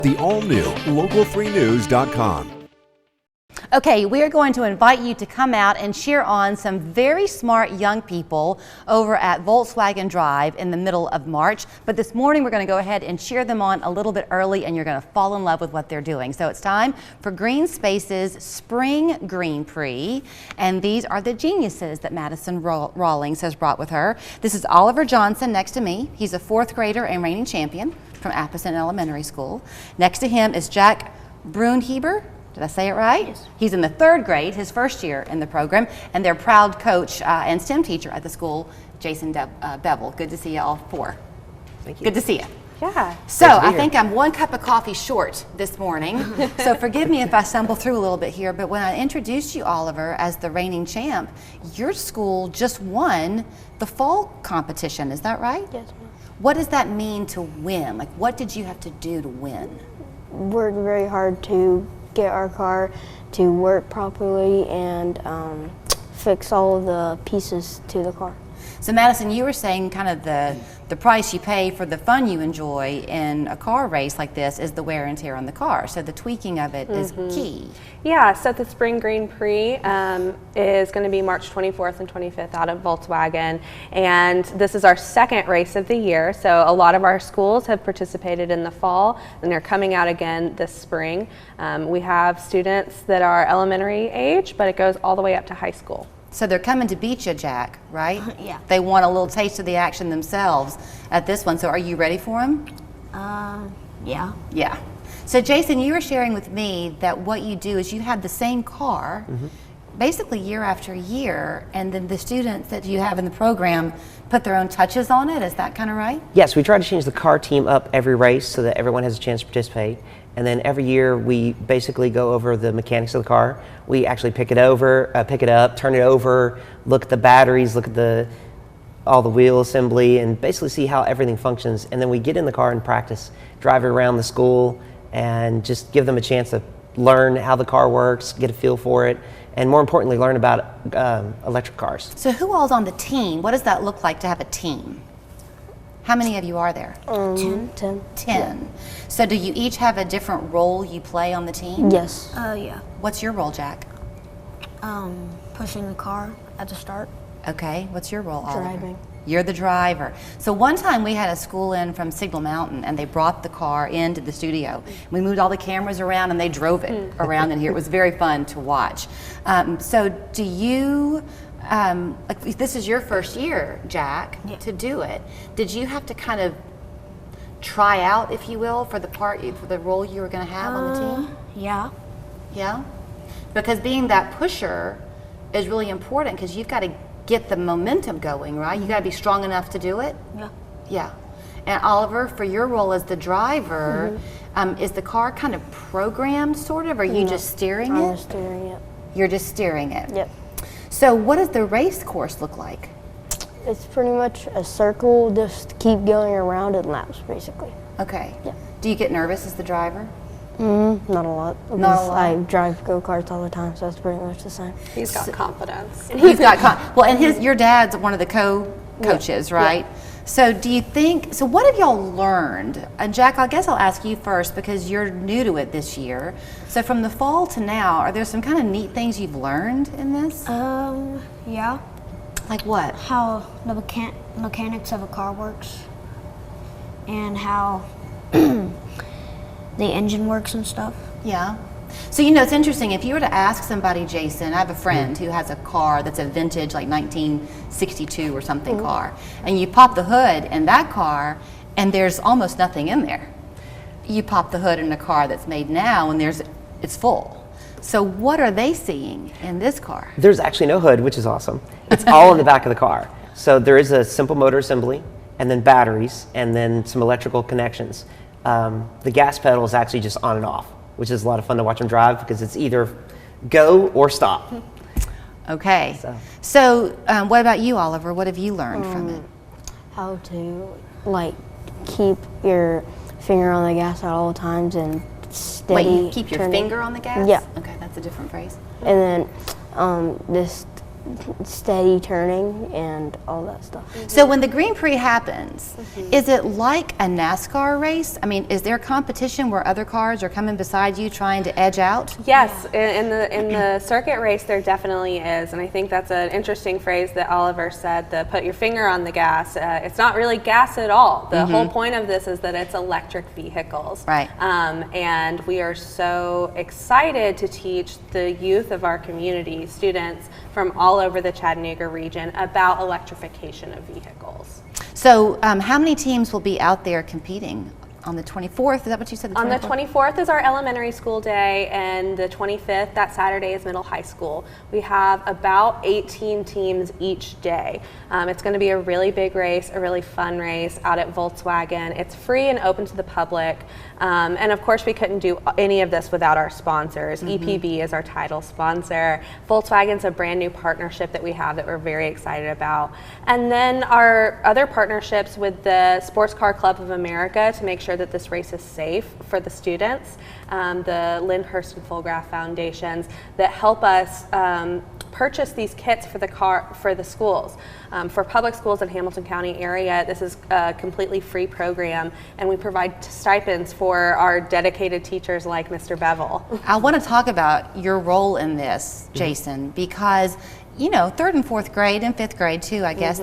The all-new Local3News.com. Okay, we are going to invite you to come out and cheer on some very smart young people over at Volkswagen Drive in the middle of March. But this morning we're going to go ahead and cheer them on a little bit early, and you're going to fall in love with what they're doing. So it's time for Green Space's Spring Green Prix, and these are the geniuses that Madison Rawlings has brought with her. This is Oliver Johnson next to me. He's a 4th grader and reigning champion from Apison Elementary School. Next to him is Jack Brunheber. Did I say it right? Yes. He's in the 3rd grade, his first year in the program, and their proud coach and STEM teacher at the school, Jason Bevel. Good to see you all 4. Thank you. Good to see you. Yeah. So I think I'm 1 cup of coffee short this morning, so forgive me if I stumble through a little bit here, but when I introduced you, Oliver, as the reigning champ, your school just won the fall competition, is that right? Yes, ma'am. What does that mean to win? Like, what did you have to do to win? Worked very hard to get our car to work properly and fix all of the pieces to the car. So Madison, you were saying kind of the price you pay for the fun you enjoy in a car race like this is the wear and tear on the car. So the tweaking of it is key. Yeah, so the Spring Green Prix is going to be March 24th and 25th out of Volkswagen, and this is our 2nd race of the year. So a lot of our schools have participated in the fall, and they're coming out again this spring. We have students that are elementary age, but it goes all the way up to high school. So they're coming to beat you, Jack, right? Yeah. They want a little taste of the action themselves at this one. So are you ready for them? Yeah. Yeah. So Jason, you were sharing with me that what you do is you have the same car basically year after year, and then the students that you have in the program put their own touches on it. Is that kind of right? Yes, we try to change the car team up every race so that everyone has a chance to participate. And then every year we basically go over the mechanics of the car. We actually pick it up, turn it over, look at the batteries, look at all the wheel assembly, and basically see how everything functions. And then we get in the car and practice, drive it around the school, and just give them a chance to learn how the car works, get a feel for it, and more importantly, learn about electric cars. So who all's on the team? What does that look like to have a team? How many of you are there? 10. 10. Yeah. So do you each have a different role you play on the team? Yes. Yeah. What's your role, Jack? Pushing the car at the start. Okay, what's your role, Oliver? Driving. You're the driver. So one time we had a school in from Signal Mountain, and they brought the car into the studio. We moved all the cameras around, and they drove it around in here. It was very fun to watch. So do you, like, this is your first year, Jack, to do it. Did you have to kind of try out, if you will, for the role you were going to have on the team? Yeah. Yeah? Because being that pusher is really important, because you've got to get the momentum going, right? You got to be strong enough to do it? Yeah. Yeah. And Oliver, for your role as the driver, is the car kind of programmed, sort of, or are you just steering I'm it? just steering it. You're just steering it? Yep. So what does the race course look like? It's pretty much a circle, just keep going around in laps, basically. Okay. Yeah. Do you get nervous as the driver? Not a lot. Not a because lot. I drive go-karts all the time, so it's pretty much the same. He's got confidence. He's got well, and your dad's one of the coaches, right? So do you think, so what have y'all learned? And Jack, I guess I'll ask you first because you're new to it this year. So from the fall to now, are there some kind of neat things you've learned in this? Yeah. Like what? How the mechanics of a car works, and how the engine works and stuff. Yeah. So, you know, it's interesting. If you were to ask somebody, Jason, I have a friend who has a car that's a vintage, like 1962 or something car, and you pop the hood in that car, and there's almost nothing in there. You pop the hood in a car that's made now, and it's full. So what are they seeing in this car? There's actually no hood, which is awesome. It's all in the back of the car. So there is a simple motor assembly, and then batteries, and then some electrical connections. The gas pedal is actually just on and off, which is a lot of fun to watch them drive because it's either go or stop. Okay. So what about you, Oliver? What have you learned from it? How to, like, keep your finger on the gas at all times and steady. Wait, you keep your turning. finger on the gas? Yeah. Okay, that's a different phrase. And then just steady turning and all that stuff. So when the Green Prix happens, is it like a NASCAR race? I mean, is there competition where other cars are coming beside you trying to edge out? Yes, in the circuit race there definitely is, and I think that's an interesting phrase that Oliver said, the put your finger on the gas. It's not really gas at all. The whole point of this is that it's electric vehicles. Right. And we are so excited to teach the youth of our community, students from all over the Chattanooga region, about electrification of vehicles. So how many teams will be out there competing? On the 24th, is that what you said? On the 24th is our elementary school day, and the 25th, that Saturday, is middle high school. We have about 18 teams each day. It's going to be a really big race, a really fun race out at Volkswagen. It's free and open to the public. And of course, we couldn't do any of this without our sponsors. EPB is our title sponsor. Volkswagen's a brand new partnership that we have that we're very excited about. And then our other partnerships with the Sports Car Club of America to make sure that this race is safe for the students, the Lyndhurst and Fulgraff Foundations that help us purchase these kits for the schools. For public schools in Hamilton County area, this is a completely free program, and we provide stipends for our dedicated teachers like Mr. Bevel. I want to talk about your role in this, Jason, because you know, 3rd and 4th grade and 5th grade too, I guess,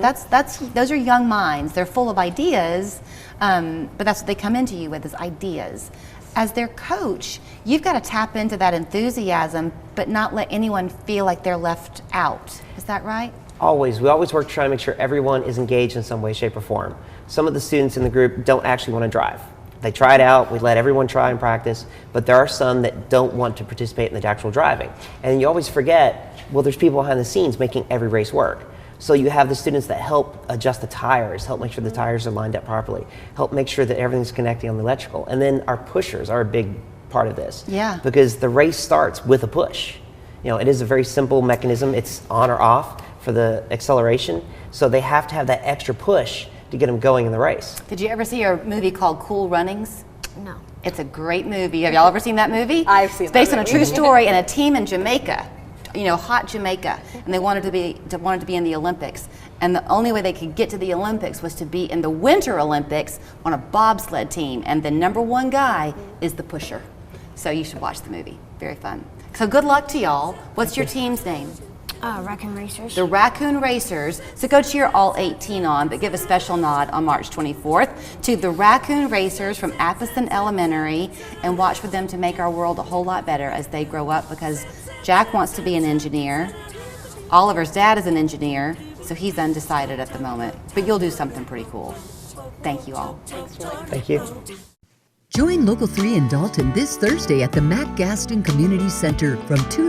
those are young minds. They're full of ideas, but that's what they come into you with, is ideas. As their coach, you've got to tap into that enthusiasm, but not let anyone feel like they're left out. Is that right? Always. We always work to try to make sure everyone is engaged in some way, shape, or form. Some of the students in the group don't actually want to drive. They try it out, we let everyone try and practice, but there are some that don't want to participate in the actual driving. And you always forget, well, there's people behind the scenes making every race work. So you have the students that help adjust the tires, help make sure the tires are lined up properly, help make sure that everything's connecting on the electrical. And then our pushers are a big part of this. Yeah. Because the race starts with a push. You know, it is a very simple mechanism. It's on or off for the acceleration. So they have to have that extra push to get them going in the race. Did you ever see a movie called Cool Runnings? No. It's a great movie. Have y'all ever seen that movie? I've seen It's based that on a true story, and a team in Jamaica, you know, hot Jamaica, and they wanted to be in the Olympics. And the only way they could get to the Olympics was to be in the Winter Olympics on a bobsled team, and the #1 guy is the pusher. So you should watch the movie. Very fun. So good luck to y'all. What's your team's name? Raccoon Racers. The Raccoon Racers. So go cheer all 18 on, but give a special nod on March 24th to the Raccoon Racers from Apison Elementary, and watch for them to make our world a whole lot better as they grow up, because Jack wants to be an engineer. Oliver's dad is an engineer, so he's undecided at the moment, but you'll do something pretty cool. Thank you all. Thank you. Join Local 3 in Dalton this Thursday at the Matt Gaston Community Center from 2 to